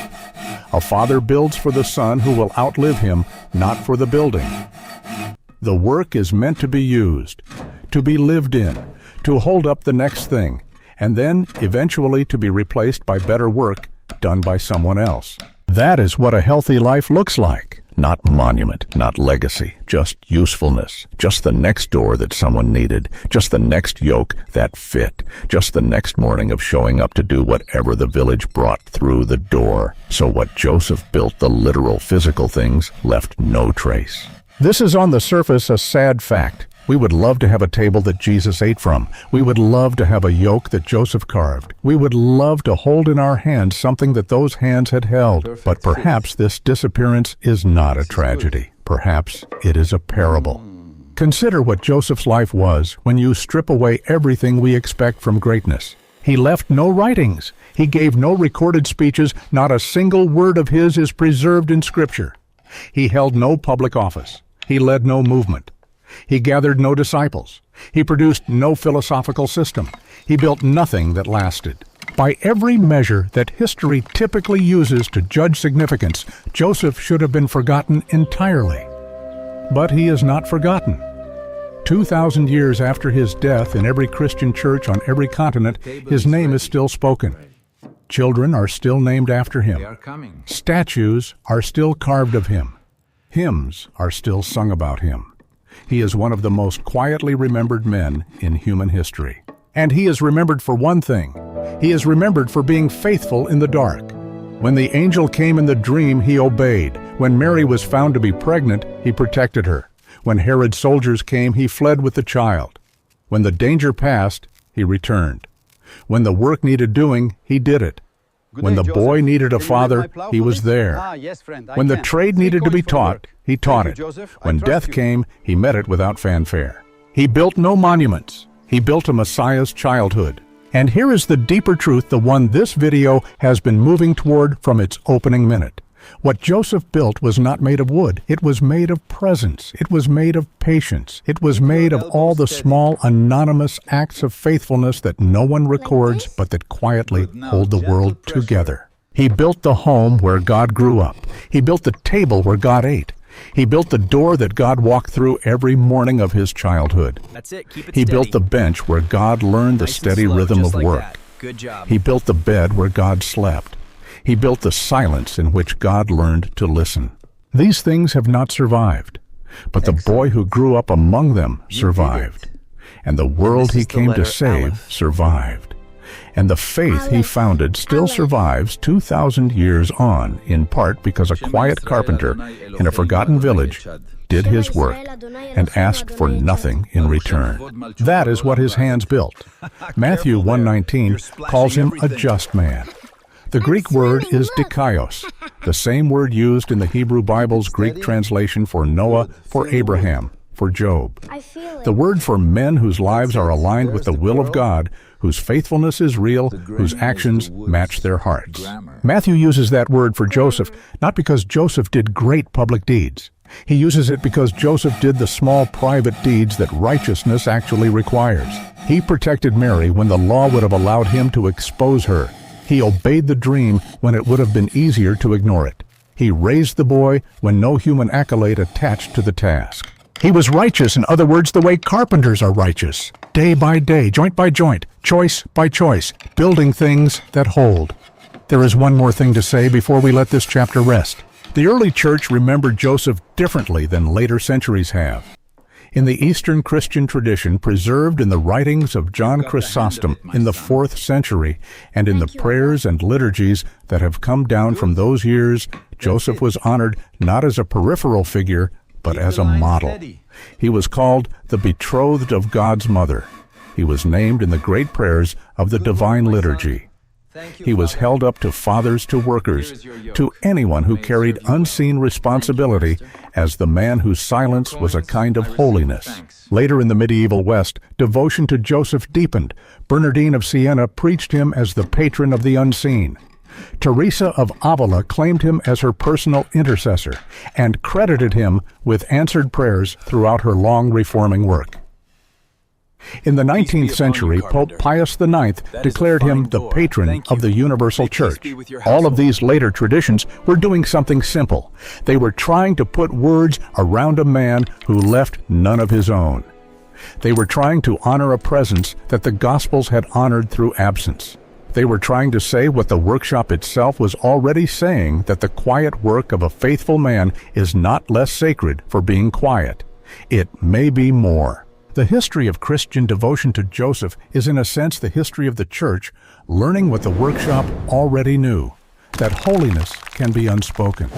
A father builds for the son who will outlive him, not for the building. The work is meant to be used, to be lived in, to hold up the next thing, and then eventually to be replaced by better work done by someone else. That is what a healthy life looks like. Not monument, not legacy, just usefulness, just the next door that someone needed, just the next yoke that fit, just the next morning of showing up to do whatever the village brought through the door. So what Joseph built, the literal physical things, left no trace. This is on the surface a sad fact. We would love to have a table that Jesus ate from. We would love to have a yoke that Joseph carved. We would love to hold in our hands something that those hands had held. But perhaps this disappearance is not a tragedy. Perhaps it is a parable. Consider what Joseph's life was when you strip away everything we expect from greatness. He left no writings. He gave no recorded speeches. Not a single word of his is preserved in Scripture. He held no public office. He led no movement. He gathered no disciples. He produced no philosophical system. He built nothing that lasted. By every measure that history typically uses to judge significance, Joseph should have been forgotten entirely. But he is not forgotten. 2,000 years after his death, in every Christian church on every continent, his name is still spoken. Children are still named after him. Statues are still carved of him. Hymns are still sung about him. He is one of the most quietly remembered men in human history. And he is remembered for one thing. He is remembered for being faithful in the dark. When the angel came in the dream, he obeyed. When Mary was found to be pregnant, he protected her. When Herod's soldiers came, he fled with the child. When the danger passed, he returned. When the work needed doing, he did it. When the boy needed a father, he was there. When the trade needed to be taught, he taught it. When death came, he met it without fanfare. He built no monuments. He built a Messiah's childhood. And here is the deeper truth, the one this video has been moving toward from its opening minute. What Joseph built was not made of wood. It was made of presence. It was made of patience. It was made of all the small, anonymous acts of faithfulness that no one records, but that quietly hold the world together. He built the home where God grew up. He built the table where God ate. He built the door that God walked through every morning of his childhood. That's it. Keep it He steady. built the bench where God learned the Nice and steady slow, rhythm just of like work. that. Good job. He built the bed where God slept. He built the silence in which God learned to listen. These things have not survived, but the boy who grew up among them survived. And the world he came to save survived. And the faith he founded still survives 2,000 years on, in part because a quiet carpenter in a forgotten village did his work and asked for nothing in return. That is what his hands built. Matthew 1:19 calls him a just man. The Greek word is dikaios, the same word used in the Hebrew Bible's Greek translation for Noah, for Abraham, for Job. The word for men whose lives are aligned with the will of God, whose faithfulness is real, whose actions match their hearts. Matthew uses that word for Joseph, not because Joseph did great public deeds. He uses it because Joseph did the small private deeds that righteousness actually requires. He protected Mary when the law would have allowed him to expose her. He obeyed the dream when it would have been easier to ignore it. He raised the boy when no human accolade attached to the task. He was righteous, in other words, the way carpenters are righteous. Day by day, joint by joint, choice by choice, building things that hold. There is one more thing to say before we let this chapter rest. The early church remembered Joseph differently than later centuries have. In the Eastern Christian tradition preserved in the writings of John Chrysostom in the 4th century and in the prayers and liturgies that have come down from those years, Joseph was honored not as a peripheral figure, but as a model. He was called the betrothed of God's mother. He was named in the great prayers of the Divine Liturgy. He was held up to fathers, to workers, to anyone who carried unseen responsibility as the man whose silence was a kind of holiness. Later in the medieval West, devotion to Joseph deepened. Bernardine of Siena preached him as the patron of the unseen. Teresa of Avila claimed him as her personal intercessor and credited him with answered prayers throughout her long reforming work. In the 19th century, Pope Pius IX declared him the patron of the Universal Church. All of these later traditions were doing something simple. They were trying to put words around a man who left none of his own. They were trying to honor a presence that the Gospels had honored through absence. They were trying to say what the workshop itself was already saying, that the quiet work of a faithful man is not less sacred for being quiet. It may be more. The history of Christian devotion to Joseph is in a sense the history of the church learning what the workshop already knew, that holiness can be unspoken,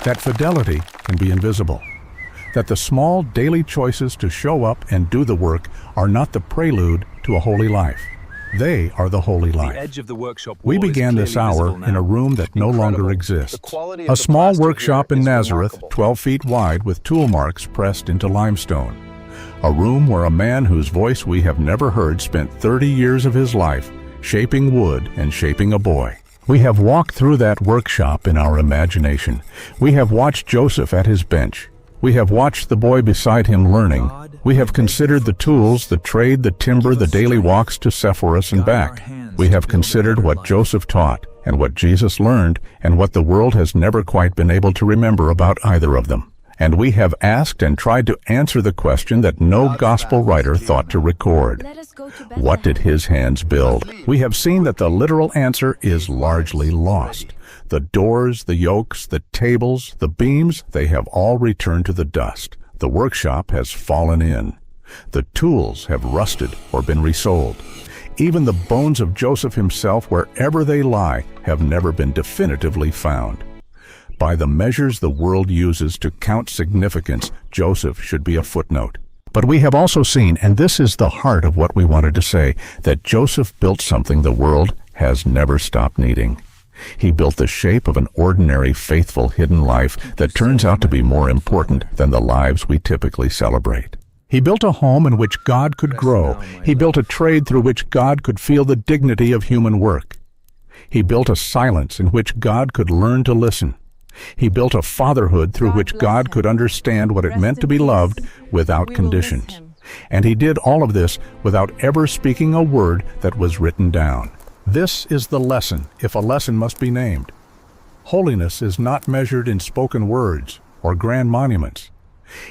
that fidelity can be invisible, that the small daily choices to show up and do the work are not the prelude to a holy life. They are the holy life. We began this hour in a room that no longer exists. A small workshop in Nazareth, 12 feet wide with tool marks pressed into limestone. A room where a man whose voice we have never heard spent 30 years of his life shaping wood and shaping a boy. We have walked through that workshop in our imagination. We have watched Joseph at his bench. We have watched the boy beside him learning. We have considered the tools, the trade, the timber, the daily walks to Sepphoris and back. We have considered what Joseph taught and what Jesus learned and what the world has never quite been able to remember about either of them. And we have asked and tried to answer the question that no gospel writer thought to record. What did his hands build? We have seen that the literal answer is largely lost. The doors, the yokes, the tables, the beams, they have all returned to the dust. The workshop has fallen in. The tools have rusted or been resold. Even the bones of Joseph himself, wherever they lie, have never been definitively found. By the measures the world uses to count significance, Joseph should be a footnote. But we have also seen, and this is the heart of what we wanted to say, that Joseph built something the world has never stopped needing. He built the shape of an ordinary, faithful, hidden life that turns out to be more important than the lives we typically celebrate. He built a home in which God could grow. He built a trade through which God could feel the dignity of human work. He built a silence in which God could learn to listen. He built a fatherhood through which God could understand what it meant to be loved without conditions. And he did all of this without ever speaking a word that was written down. This is the lesson, if a lesson must be named. Holiness is not measured in spoken words or grand monuments.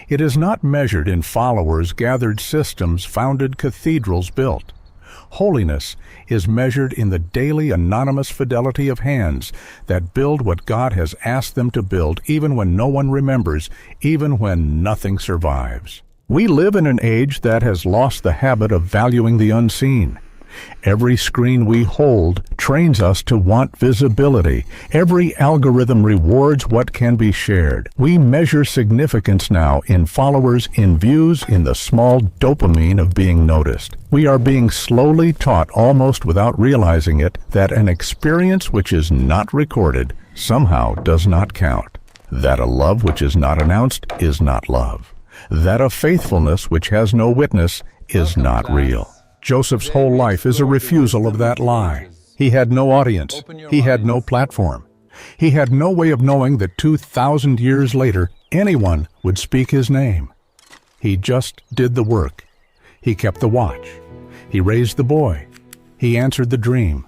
It is not measured in followers, gathered systems, founded cathedrals built. Holiness is measured in the daily anonymous fidelity of hands that build what God has asked them to build, even when no one remembers, even when nothing survives. We live in an age that has lost the habit of valuing the unseen. Every screen we hold trains us to want visibility. Every algorithm rewards what can be shared. We measure significance now in followers, in views, in the small dopamine of being noticed. We are being slowly taught, almost without realizing it, that an experience which is not recorded somehow does not count. That a love which is not announced is not love. That a faithfulness which has no witness is not real. Joseph's whole life is a refusal of that lie. He had no audience. He had no platform. He had no way of knowing that 2,000 years later, anyone would speak his name. He just did the work. He kept the watch. He raised the boy. He answered the dream.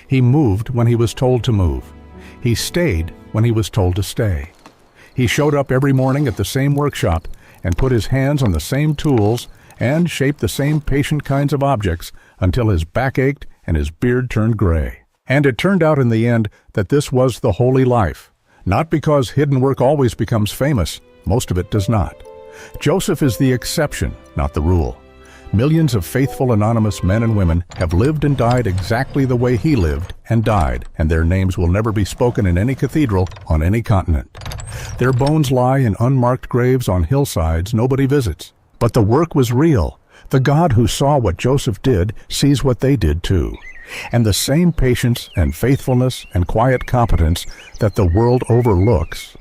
He moved when he was told to move. He stayed when he was told to stay. He showed up every morning at the same workshop and put his hands on the same tools and shaped the same patient kinds of objects until his back ached and his beard turned gray. And it turned out in the end that this was the holy life. Not because hidden work always becomes famous. Most of it does not. Joseph is the exception, not the rule. Millions of faithful anonymous men and women have lived and died exactly the way he lived and died, and their names will never be spoken in any cathedral on any continent. Their bones lie in unmarked graves on hillsides nobody visits. But the work was real. The God who saw what Joseph did sees what they did too. And the same patience and faithfulness and quiet competence that the world overlooks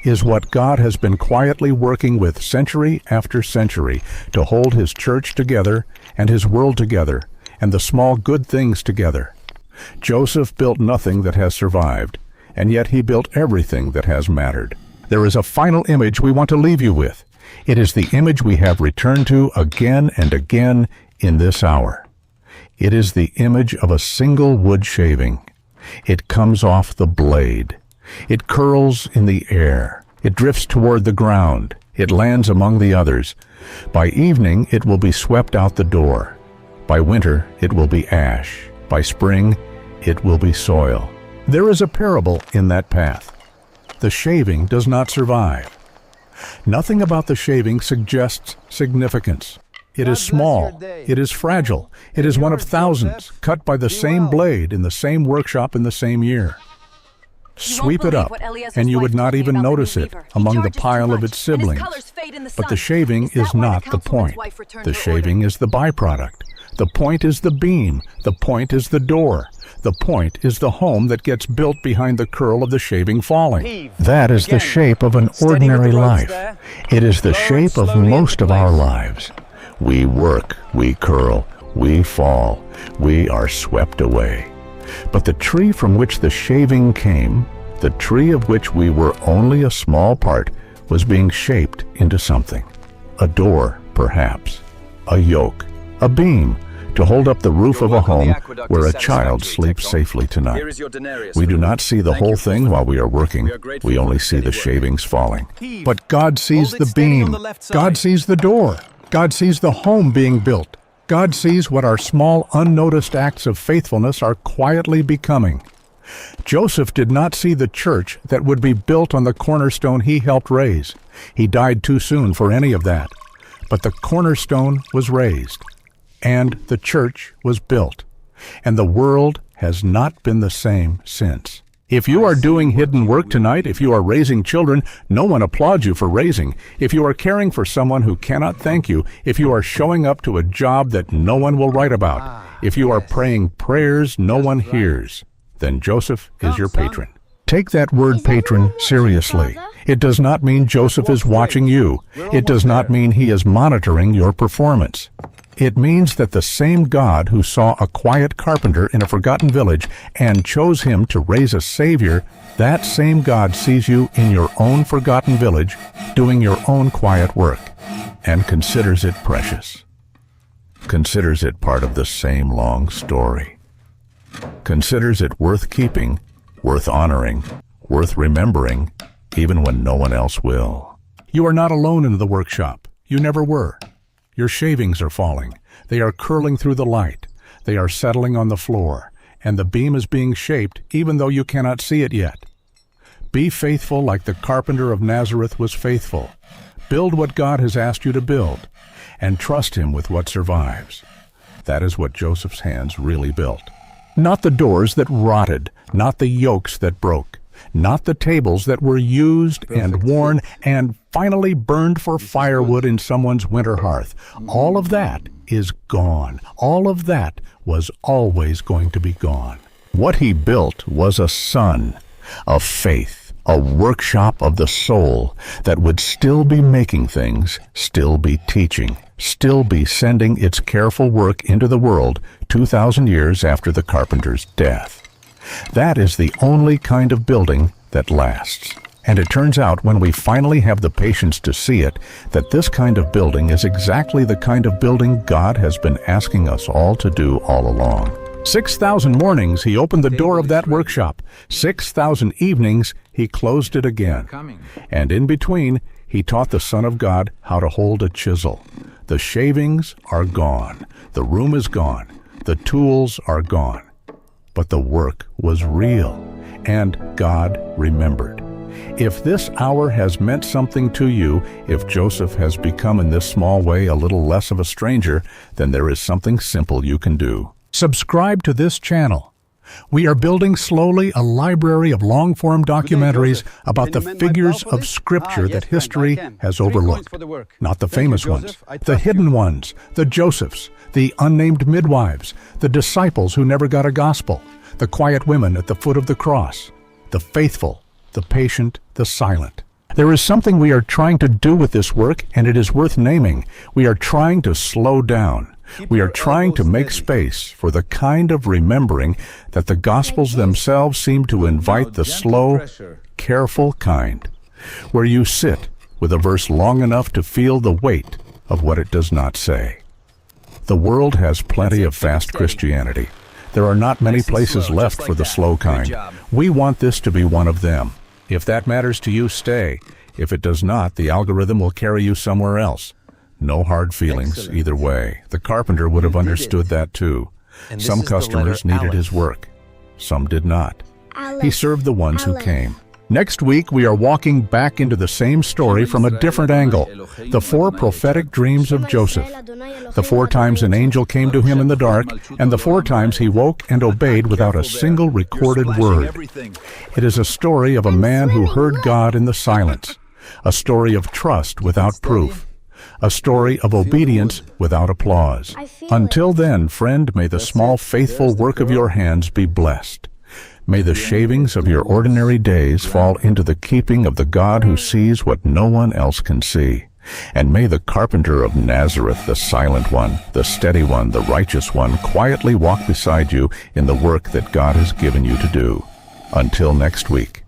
is what God has been quietly working with century after century to hold his church together and his world together and the small good things together. Joseph built nothing that has survived, and yet he built everything that has mattered. There is a final image we want to leave you with. It is the image we have returned to again and again in this hour. It is the image of a single wood shaving. It comes off the blade. It curls in the air. It drifts toward the ground. It lands among the others. By evening, it will be swept out the door. By winter, it will be ash. By spring, it will be soil. There is a parable in that path. The shaving does not survive. Nothing about the shaving suggests significance. It is small. It is fragile. It is one of thousands, cut by the same blade in the same workshop in the same year. Sweep it up, and you would not even notice it among the pile of its siblings. But the shaving is not the point. The shaving is the byproduct. The point is the beam. The point is the door. The point is the home that gets built behind the curl of the shaving falling. That is the shape of an ordinary life. It is the shape of most of our lives. We work, we curl, we fall, we are swept away. But the tree from which the shaving came, the tree of which we were only a small part, was being shaped into something. A door, perhaps. A yoke. A beam, to hold up the roof of a home where a child sleeps safely tonight. We do not see the whole thing while we are working. We only see the shavings falling. But God sees the beam. God sees the door. God sees the home being built. God sees what our small, unnoticed acts of faithfulness are quietly becoming. Joseph did not see the church that would be built on the cornerstone he helped raise. He died too soon for any of that. But the cornerstone was raised, and the church was built, and the world has not been the same since. If you are doing hidden work tonight, if you are raising children, no one applauds you for raising. If you are caring for someone who cannot thank you, if you are showing up to a job that no one will write about, if you are praying prayers no one hears, then Joseph is your patron. Take that word patron seriously. It does not mean Joseph is watching you. It does not mean he is monitoring your performance. It means that the same God who saw a quiet carpenter in a forgotten village and chose him to raise a Savior, that same God sees you in your own forgotten village, doing your own quiet work, and considers it precious. Considers it part of the same long story. Considers it worth keeping, worth honoring, worth remembering, even when no one else will. You are not alone in the workshop. You never were. Your shavings are falling. They are curling through the light. They are settling on the floor, and the beam is being shaped even though you cannot see it yet. Be faithful like the carpenter of Nazareth was faithful. Build what God has asked you to build, and trust him with what survives. That is what Joseph's hands really built. Not the doors that rotted, not the yokes that broke, not the tables that were used and worn and finally burned for firewood in someone's winter hearth. All of that is gone. All of that was always going to be gone. What he built was a son of faith, a workshop of the soul that would still be making things, still be teaching, still be sending its careful work into the world 2,000 years after the carpenter's death. That is the only kind of building that lasts. And it turns out, when we finally have the patience to see it, that this kind of building is exactly the kind of building God has been asking us all to do all along. 6,000 mornings he opened the door of that workshop. 6,000 evenings he closed it again. And in between, he taught the Son of God how to hold a chisel. The shavings are gone. The room is gone. The tools are gone. But the work was real, and God remembered. If this hour has meant something to you, if Joseph has become in this small way a little less of a stranger, then there is something simple you can do. Subscribe to this channel. We are building slowly a library of long-form documentaries about the figures of Scripture that history has overlooked. Not the famous ones, the hidden ones, the Josephs, the unnamed midwives, the disciples who never got a gospel, the quiet women at the foot of the cross, the faithful, the patient, the silent. There is something we are trying to do with this work, and it is worth naming. We are trying to slow down. We are trying to make space for the kind of remembering that the Gospels themselves seem to invite, the slow, careful kind, where you sit with a verse long enough to feel the weight of what it does not say. The world has plenty of fast Christianity. There are not many places left for the slow kind. We want this to be one of them. If that matters to you, stay. If it does not, the algorithm will carry you somewhere else. No hard feelings either way. The carpenter would have understood that too. Some customers needed his work. Some did not. He served the ones who came. Next week, we are walking back into the same story from a different angle. The 4 prophetic dreams of Joseph. The 4 times an angel came to him in the dark, and the 4 times he woke and obeyed without a single recorded word. It is a story of a man who heard God in the silence. A story of trust without proof. A story of obedience without applause. Until then, friend, may the small faithful work of your hands be blessed. May the shavings of your ordinary days fall into the keeping of the God who sees what no one else can see. And may the carpenter of Nazareth, the silent one, the steady one, the righteous one, quietly walk beside you in the work that God has given you to do. Until next week.